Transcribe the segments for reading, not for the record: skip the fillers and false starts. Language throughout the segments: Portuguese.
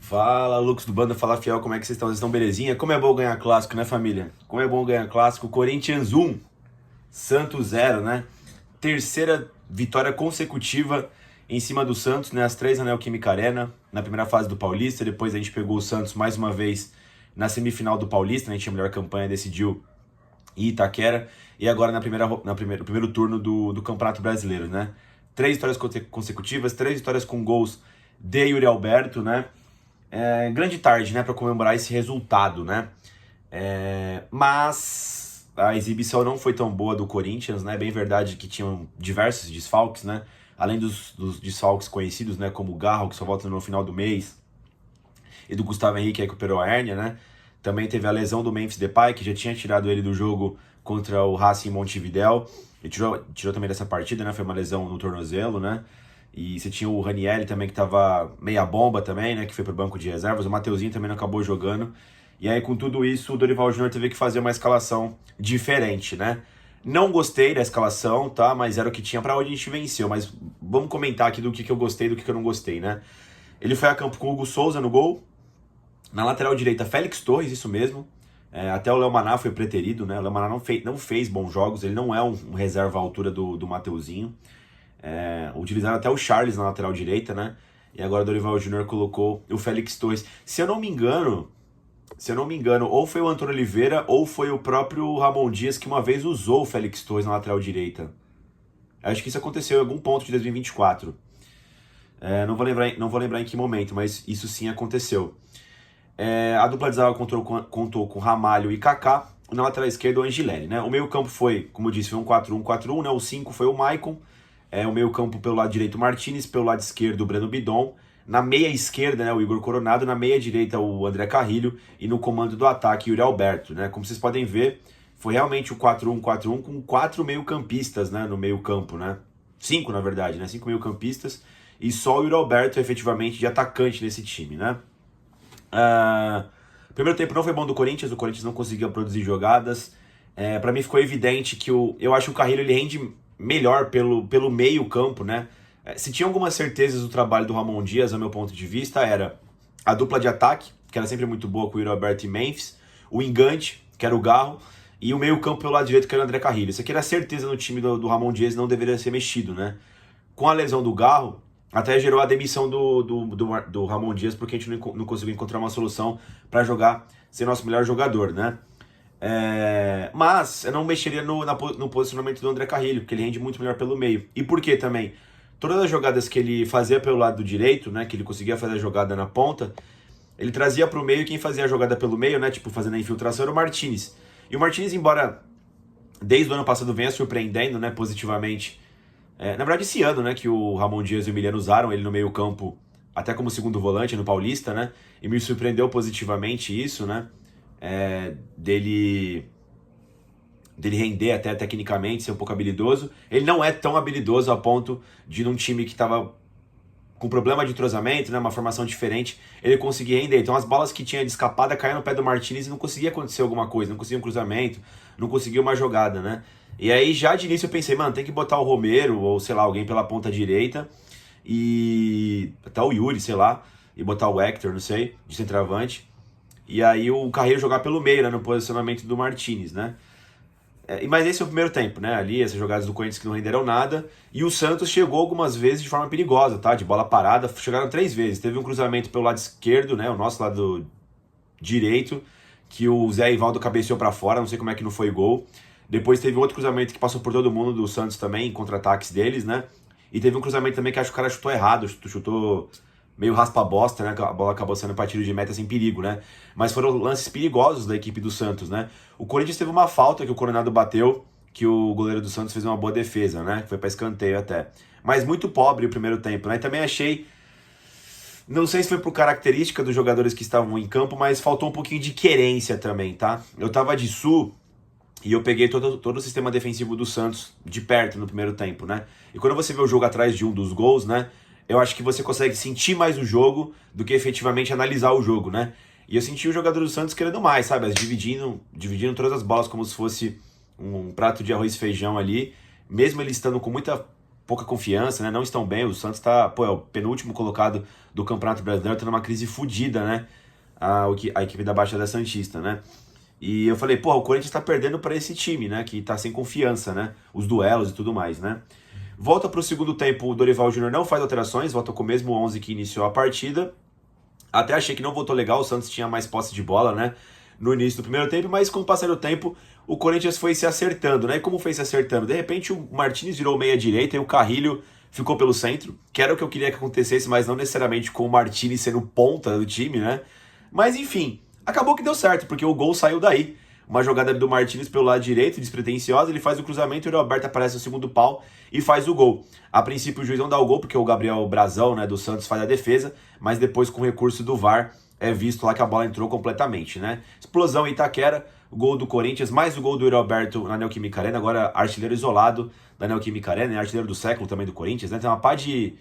Fala, Lucas do Banda, fala Fiel, como é que vocês estão? Vocês estão belezinha? Como é bom ganhar clássico, né, família? Como é bom ganhar clássico. Corinthians 1, Santos 0, né? Terceira vitória consecutiva em cima do Santos, né? As três na Neoquímica Arena, na primeira fase do Paulista. Depois a gente pegou o Santos mais uma vez na semifinal do Paulista, né? A gente tinha a melhor campanha, decidiu em Itaquera. E agora no primeiro turno do Campeonato Brasileiro, né? Três vitórias consecutivas, três vitórias com gols de Yuri Alberto, né? Grande tarde, né, para comemorar esse resultado, né? Mas a exibição não foi tão boa do Corinthians, né? Bem verdade que tinham diversos desfalques, né? Além dos desfalques conhecidos, né, como o Garro, que só volta no final do mês, e do Gustavo Henrique, que recuperou a hérnia, né? Também teve a lesão do Memphis Depay, que já tinha tirado ele do jogo contra o Racing Montevidéu, e tirou também dessa partida, né? Foi uma lesão no tornozelo, né? E você tinha o Ranieri também, que tava meia bomba também, né? Que foi pro banco de reservas. O Mateuzinho também não acabou jogando. E aí, com tudo isso, o Dorival Júnior teve que fazer uma escalação diferente, né? Não gostei da escalação, tá? Mas era o que tinha pra onde a gente venceu. Mas vamos comentar aqui do que eu gostei e do que eu não gostei, né? Ele foi a campo com o Hugo Souza no gol. Na lateral direita, Félix Torres, isso mesmo. Até o Léo Maná foi preterido, né? O Léo Maná não fez bons jogos. Ele não é um reserva à altura do Mateuzinho. Utilizaram até o Charles na lateral direita, né? E agora o Dorival Júnior colocou o Félix Torres. Se eu não me engano, ou foi o Antônio Oliveira ou foi o próprio Ramon Dias que uma vez usou o Félix Torres na lateral direita. Acho que isso aconteceu em algum ponto de 2024. Não vou lembrar em que momento, mas isso sim aconteceu. A dupla de zaga contou com Ramalho e Kaká. Na lateral esquerda, o Angelelli, né? O meio campo foi, como eu disse, foi um 4-1-4-1, né? O 5 foi o Maicon. O meio campo pelo lado direito, Martinez. Pelo lado esquerdo, o Breno Bidon. Na meia esquerda, né, o Igor Coronado. Na meia direita, o André Carrilho. E no comando do ataque, o Yuri Alberto, né? Como vocês podem ver, foi realmente o 4-1-4-1 com 4 meio-campistas, né, no meio campo, né? 5, na verdade, né? 5 meio-campistas. E só o Yuri Alberto, efetivamente, de atacante nesse time, né? Primeiro tempo não foi bom do Corinthians. O Corinthians não conseguia produzir jogadas. Para mim ficou evidente que eu acho que o Carrilho ele rende melhor pelo meio campo, né? Se tinha algumas certezas do trabalho do Ramon Dias, ao meu ponto de vista, era a dupla de ataque, que era sempre muito boa com o Yuri Alberto e Memphis, o engante, que era o Garro, e o meio campo pelo lado direito, que era o André Carrilho. Isso aqui era certeza no time do Ramon Dias, não deveria ser mexido, né? Com a lesão do Garro, até gerou a demissão do Ramon Dias, porque a gente não conseguiu encontrar uma solução para jogar ser nosso melhor jogador, né? Mas eu não mexeria no posicionamento do André Carrilho, porque ele rende muito melhor pelo meio. E por que também? Todas as jogadas que ele fazia pelo lado direito, né, que ele conseguia fazer a jogada na ponta, ele trazia para o meio, e quem fazia a jogada pelo meio, né, tipo fazendo a infiltração, era o Martinez. E o Martinez, embora desde o ano passado venha surpreendendo, né, positivamente, na verdade esse ano, né, que o Ramon Dias e o Emiliano usaram ele no meio campo, até como segundo volante no Paulista, né, e me surpreendeu positivamente isso, né, dele render até tecnicamente, ser um pouco habilidoso. Ele não é tão habilidoso a ponto de num time que estava com problema de entrosamento, né, uma formação diferente, ele conseguia render. Então as bolas que tinha de escapada caíam no pé do Martinez e não conseguia acontecer alguma coisa, não conseguia um cruzamento, não conseguia uma jogada, né? E aí já de início eu pensei, mano, tem que botar o Romero ou sei lá, alguém pela ponta direita e até o Yuri, sei lá, e botar o Hector, não sei, de centroavante. E aí o Carreiro jogar pelo meio, né, no posicionamento do Martinez, né? Mas esse é o primeiro tempo, né? Ali, essas jogadas do Corinthians que não renderam nada. E o Santos chegou algumas vezes de forma perigosa, tá? De bola parada. Chegaram 3 vezes. Teve um cruzamento pelo lado esquerdo, né? O nosso lado direito, que o Zé Ivaldo cabeceou pra fora. Não sei como é que não foi gol. Depois teve outro cruzamento que passou por todo mundo do Santos também, em contra-ataques deles, né? E teve um cruzamento também que acho que o cara chutou errado. Chutou meio raspa-bosta, né? A bola acabou sendo para tiro de meta sem perigo, né? Mas foram lances perigosos da equipe do Santos, né? O Corinthians teve uma falta que o Coronado bateu, que o goleiro do Santos fez uma boa defesa, né? Foi para escanteio até. Mas muito pobre o primeiro tempo, né? E também achei, não sei se foi por característica dos jogadores que estavam em campo, mas faltou um pouquinho de querência também, tá? Eu tava de sul e eu peguei todo o sistema defensivo do Santos de perto no primeiro tempo, né? E quando você vê o jogo atrás de um dos gols, né? Eu acho que você consegue sentir mais o jogo do que efetivamente analisar o jogo, né? E eu senti o jogador do Santos querendo mais, sabe? Dividindo todas as bolas como se fosse um prato de arroz e feijão ali, mesmo ele estando com muita pouca confiança, né? Não estão bem. O Santos tá, pô, é o penúltimo colocado do Campeonato Brasileiro, tá numa crise fodida, né? A equipe da Baixada Santista, né? E eu falei, pô, o Corinthians tá perdendo para esse time, né? Que tá sem confiança, né? Os duelos e tudo mais, né? Volta pro segundo tempo, o Dorival Júnior não faz alterações, volta com o mesmo 11 que iniciou a partida. Até achei que não voltou legal, o Santos tinha mais posse de bola, né? No início do primeiro tempo, mas com o passar do tempo, o Corinthians foi se acertando, né? E como foi se acertando? De repente o Martínez virou meia-direita e o Carrilho ficou pelo centro, que era o que eu queria que acontecesse, mas não necessariamente com o Martínez sendo ponta do time, né? Mas enfim, acabou que deu certo, porque o gol saiu daí. Uma jogada do Martínez pelo lado direito, despretensiosa, ele faz o cruzamento e o Roberto aparece no segundo pau e faz o gol. A princípio o juiz não dá o gol, porque o Gabriel Brazão, né, do Santos, faz a defesa, mas depois com o recurso do VAR é visto lá que a bola entrou completamente, né? Explosão em Itaquera, o gol do Corinthians, mais o gol do Roberto na Neoquímica Arena, agora artilheiro isolado da Neoquímica Arena, artilheiro do século também do Corinthians, né? Tem uma pá de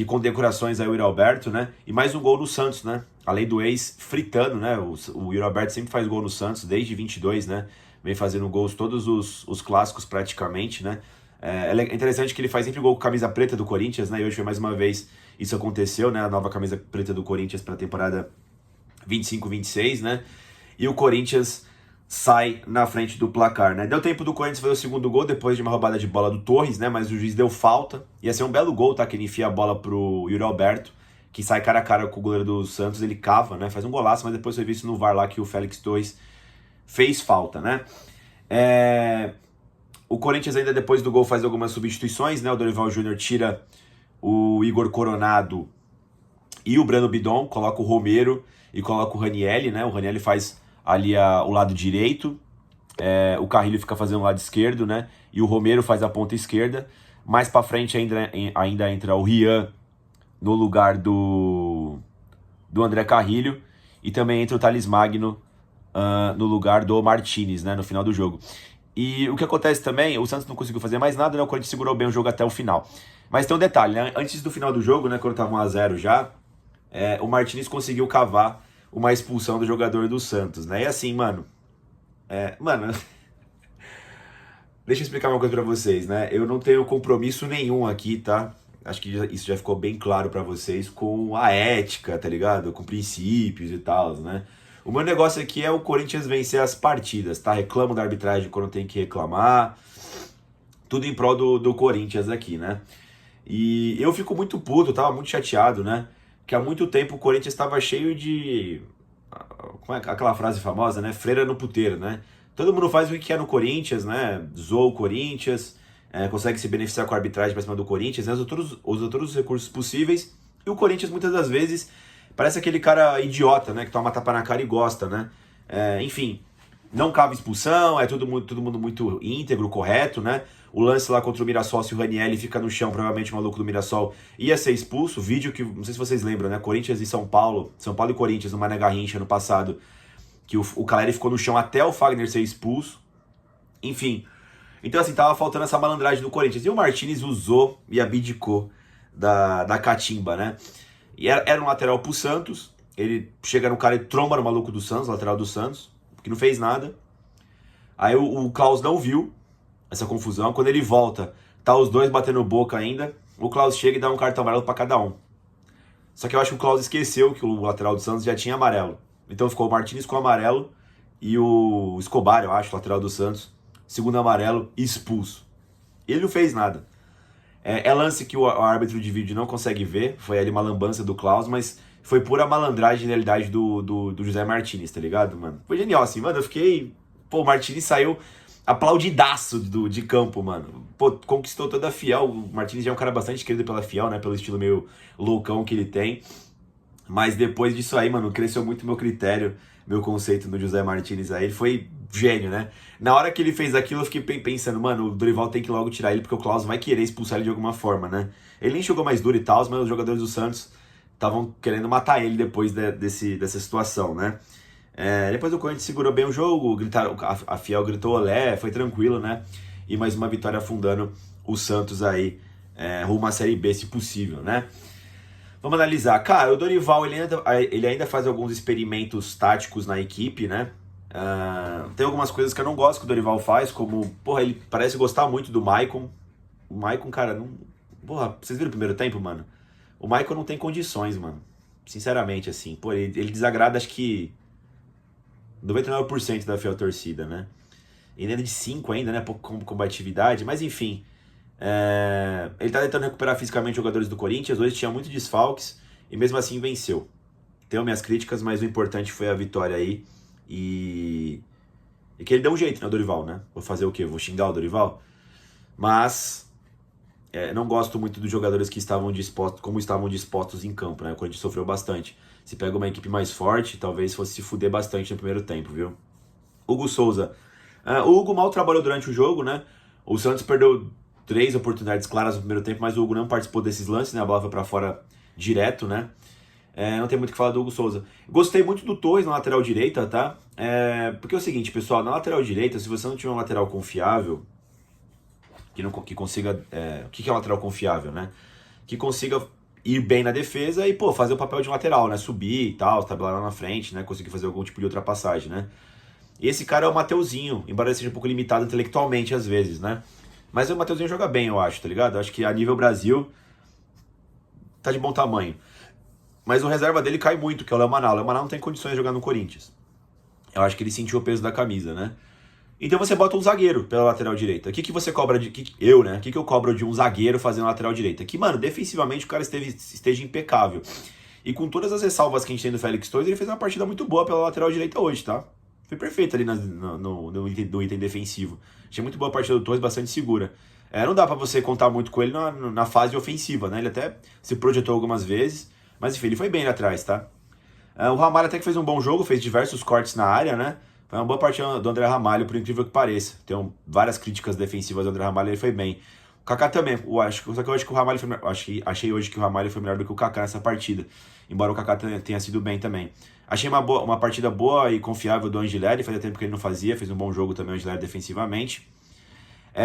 condecorações aí o Yuri Alberto, né? E mais um gol no Santos, né? Além do ex-fritano, né? O Yuri Alberto sempre faz gol no Santos, desde 22, né? Vem fazendo gols todos os clássicos praticamente, né? É interessante que ele faz sempre gol com camisa preta do Corinthians, né? E hoje foi mais uma vez isso aconteceu, né? A nova camisa preta do Corinthians para a temporada 25-26, né? E o Corinthians sai na frente do placar, né? Deu tempo do Corinthians fazer o segundo gol depois de uma roubada de bola do Torres, né? Mas o juiz deu falta. Ia ser um belo gol, tá? Que ele enfia a bola pro Yuri Alberto, que sai cara a cara com o goleiro do Santos, ele cava, né? Faz um golaço, mas depois foi visto no VAR lá que o Félix Torres fez falta, né? O Corinthians ainda depois do gol faz algumas substituições, né? O Dorival Júnior tira o Igor Coronado e o Breno Bidon, coloca o Romero e coloca o Ranielli, né? O Ranielli faz ali o lado direito, o Carrilho fica fazendo o lado esquerdo, né? E o Romero faz a ponta esquerda. Mais pra frente ainda entra o Rian no lugar do André Carrilho, e também entra o Thales Magno no lugar do Martínez, né? No final do jogo. E o que acontece também, o Santos não conseguiu fazer mais nada, né? O Corinthians segurou bem o jogo até o final. Mas tem um detalhe, né? Antes do final do jogo, né? Quando tava 1-0 já, o Martínez conseguiu cavar uma expulsão do jogador do Santos, né? E assim, mano... Deixa eu explicar uma coisa pra vocês, né? Eu não tenho compromisso nenhum aqui, tá? Acho que isso já ficou bem claro pra vocês com a ética, tá ligado? Com princípios e tal, né? O meu negócio aqui é o Corinthians vencer as partidas, tá? Reclamo da arbitragem quando tem que reclamar. Tudo em prol do Corinthians aqui, né? E eu fico muito puto, tava muito chateado, né? Que há muito tempo o Corinthians estava cheio de... Como é aquela frase famosa, né? Freira no puteiro, né? Todo mundo faz o que quer no Corinthians, né? Zoa o Corinthians, consegue se beneficiar com a arbitragem pra cima do Corinthians, né? Usa todos os recursos possíveis. E o Corinthians, muitas das vezes, parece aquele cara idiota, né? Que toma tapa na cara e gosta, né? Enfim, não cabe expulsão, é todo mundo muito íntegro, correto, né? O lance lá contra o Mirassol, se o Ranielli fica no chão, provavelmente o maluco do Mirassol ia ser expulso. Vídeo que, não sei se vocês lembram, né? Corinthians e São Paulo e Corinthians no Mané Garrincha no passado, que o Caleri ficou no chão até o Fagner ser expulso. Enfim, então assim, tava faltando essa malandragem do Corinthians. E o Martínez usou e abdicou da catimba, né? E era um lateral pro Santos, ele chega no cara e tromba no maluco do Santos, lateral do Santos, que não fez nada. Aí o Klaus não viu essa confusão. Quando ele volta, tá os dois batendo boca ainda. O Klaus chega e dá um cartão amarelo pra cada um. Só que eu acho que o Klaus esqueceu que o lateral do Santos já tinha amarelo. Então ficou o Martínez com amarelo e o Escobar, eu acho, lateral do Santos, segundo amarelo, expulso. Ele não fez nada. É lance que o árbitro de vídeo não consegue ver. Foi ali uma lambança do Klaus, mas foi pura malandragem, na realidade, do José Martínez, tá ligado, mano? Foi genial, assim, mano. Eu fiquei... Pô, o Martínez saiu aplaudidaço de campo, mano. Pô, conquistou toda a Fiel. O Martínez já é um cara bastante querido pela Fiel, né? Pelo estilo meio loucão que ele tem. Mas depois disso aí, mano, cresceu muito meu critério, meu conceito no José Martínez aí. Ele foi gênio, né? Na hora que ele fez aquilo, eu fiquei pensando, mano, o Dorival tem que logo tirar ele, porque o Klaus vai querer expulsar ele de alguma forma, né? Ele nem jogou mais duro e tal, mas os jogadores do Santos estavam querendo matar ele depois dessa situação, né? Depois o Corinthians segurou bem o jogo, a Fiel gritou olé, foi tranquilo, né? E mais uma vitória afundando o Santos aí, rumo à Série B, se possível, né? Vamos analisar. Cara, o Dorival, ele ainda faz alguns experimentos táticos na equipe, né? Tem algumas coisas que eu não gosto que o Dorival faz, como, porra, ele parece gostar muito do Maicon. O Maicon, cara, não... Porra, vocês viram o primeiro tempo, mano? O Maicon não tem condições, mano. Sinceramente, assim. Pô, ele desagrada, acho que 99% da fiel torcida, né? E ainda de 5 ainda, né? Pouco combatividade. Mas, enfim. Ele tá tentando recuperar fisicamente jogadores do Corinthians. Hoje tinha muito desfalques. E mesmo assim venceu. Tenho minhas críticas, mas o importante foi a vitória aí. E que ele deu um jeito, né, Dorival, né? Vou fazer o quê? Vou xingar o Dorival? Mas não gosto muito dos jogadores que estavam dispostos, como estavam dispostos em campo, né? O Corinthians sofreu bastante. Se pega uma equipe mais forte, talvez fosse se fuder bastante no primeiro tempo, viu? Hugo Souza. O Hugo mal trabalhou durante o jogo, né? O Santos perdeu 3 oportunidades claras no primeiro tempo, mas o Hugo não participou desses lances, né? A bola foi pra fora direto, né? Não tem muito o que falar do Hugo Souza. Gostei muito do Torres na lateral direita, tá? Porque é o seguinte, pessoal, na lateral direita, se você não tiver um lateral confiável, que consiga... o que é um lateral confiável, né? Que consiga ir bem na defesa e, pô, fazer o papel de lateral, né? Subir e tal, tabelar lá na frente, né? Conseguir fazer algum tipo de ultrapassagem, né? E esse cara é o Mateuzinho, embora ele seja um pouco limitado intelectualmente às vezes, né? Mas o Mateuzinho joga bem, eu acho, tá ligado? Eu acho que a nível Brasil tá de bom tamanho. Mas o reserva dele cai muito, que é o Léo Manal. O Léo Manal não tem condições de jogar no Corinthians. Eu acho que ele sentiu o peso da camisa, né? Então você bota um zagueiro pela lateral direita. O que você cobra de... O que eu cobro de um zagueiro fazendo lateral direita? Que, mano, defensivamente o cara esteja impecável. E com todas as ressalvas que a gente tem do Félix Torres, ele fez uma partida muito boa pela lateral direita hoje, tá? Foi perfeito ali no item defensivo. Achei muito boa a partida do Torres, bastante segura. Não dá pra você contar muito com ele na fase ofensiva, né? Ele até se projetou algumas vezes, mas enfim, ele foi bem ali atrás, tá? O Ramalho até que fez um bom jogo, fez diversos cortes na área, né? Foi uma boa partida do André Ramalho, por incrível que pareça. Tem várias críticas defensivas do André Ramalho, ele foi bem. O Kaká também, só que eu acho que o Ramalho foi, achei hoje que o Ramalho foi melhor do que o Kaká nessa partida. Embora o Kaká tenha sido bem também. Achei uma partida boa e confiável do Angileri, fazia tempo que ele não fazia, fez um bom jogo também o Angileri defensivamente.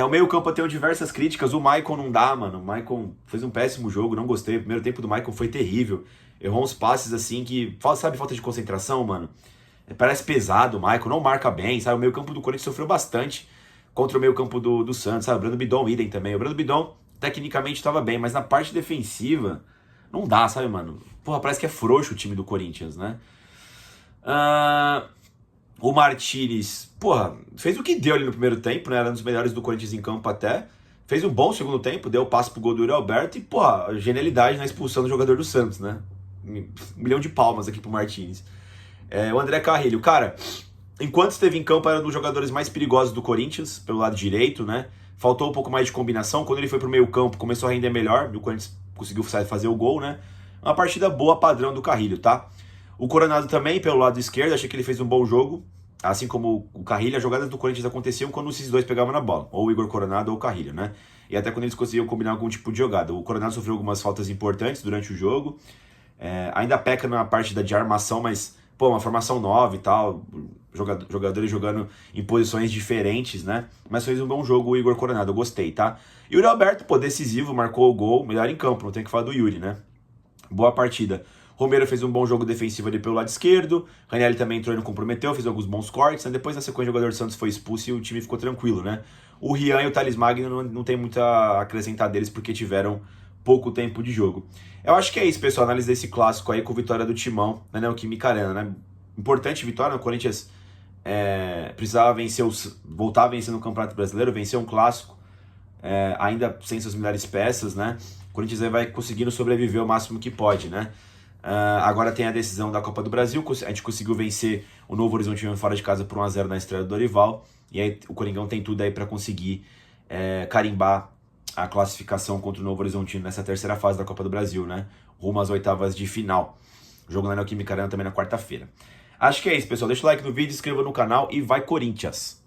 O meio campo eu tenho diversas críticas, o Maicon não dá, mano. O Maicon fez um péssimo jogo, não gostei. O primeiro tempo do Maicon foi terrível. Errou uns passes assim que, sabe, falta de concentração, mano. Parece pesado o Maicon, não marca bem, sabe? O meio campo do Corinthians sofreu bastante contra o meio campo do Santos, sabe? O Brando Bidon, idem também. O Brando Bidon, tecnicamente, estava bem, mas na parte defensiva, não dá, sabe, mano? Porra, parece que é frouxo o time do Corinthians, né? O Martínez, porra, fez o que deu ali no primeiro tempo, né? Era um dos melhores do Corinthians em campo até. Fez um bom segundo tempo, deu o passe pro gol do Yuri Alberto e, porra, genialidade na expulsão do jogador do Santos, né? 1 milhão de palmas aqui pro Martínez. O André Carrilho, cara, enquanto esteve em campo era um dos jogadores mais perigosos do Corinthians, pelo lado direito, né? Faltou um pouco mais de combinação. Quando ele foi pro meio campo, começou a render melhor, e o Corinthians conseguiu fazer o gol, né? Uma partida boa, padrão do Carrilho, tá? O Coronado também, pelo lado esquerdo, achei que ele fez um bom jogo. Assim como o Carrilho, as jogadas do Corinthians aconteciam quando esses dois pegavam na bola. Ou o Igor Coronado ou o Carrilho, né? E até quando eles conseguiam combinar algum tipo de jogada. O Coronado sofreu algumas faltas importantes durante o jogo. Ainda peca na parte de armação, mas, pô, uma formação nova e tal. Jogadores jogando em posições diferentes, né? Mas fez um bom jogo o Igor Coronado, eu gostei, tá? Yuri Alberto, pô, decisivo, marcou o gol, melhor em campo, não tem que falar do Yuri, né? Boa partida. Romero fez um bom jogo defensivo ali pelo lado esquerdo. Ranieri também entrou e não comprometeu, fez alguns bons cortes. Né? Depois, na sequência, o jogador do Santos foi expulso e o time ficou tranquilo, né? O Rian e o Thales Magno não tem muito a acrescentar deles porque tiveram pouco tempo de jogo. Eu acho que é isso, pessoal. Análise desse clássico aí com vitória do Timão, na Neoquímica Arena, né? Importante vitória, né? O Corinthians precisava vencer, voltar a vencer no Campeonato Brasileiro, vencer um clássico, ainda sem suas melhores peças, né? O Corinthians aí vai conseguindo sobreviver o máximo que pode, né? Agora tem a decisão da Copa do Brasil, a gente conseguiu vencer o Novo Horizontino fora de casa por 1-0 na estreia do Dorival, e aí o Coringão tem tudo aí para conseguir carimbar a classificação contra o Novo Horizontino nessa terceira fase da Copa do Brasil, né? Rumo às oitavas de final. Jogo na Neoquímica Arena também na quarta-feira. Acho que é isso, pessoal. Deixa o like no vídeo, inscreva no canal e vai Corinthians!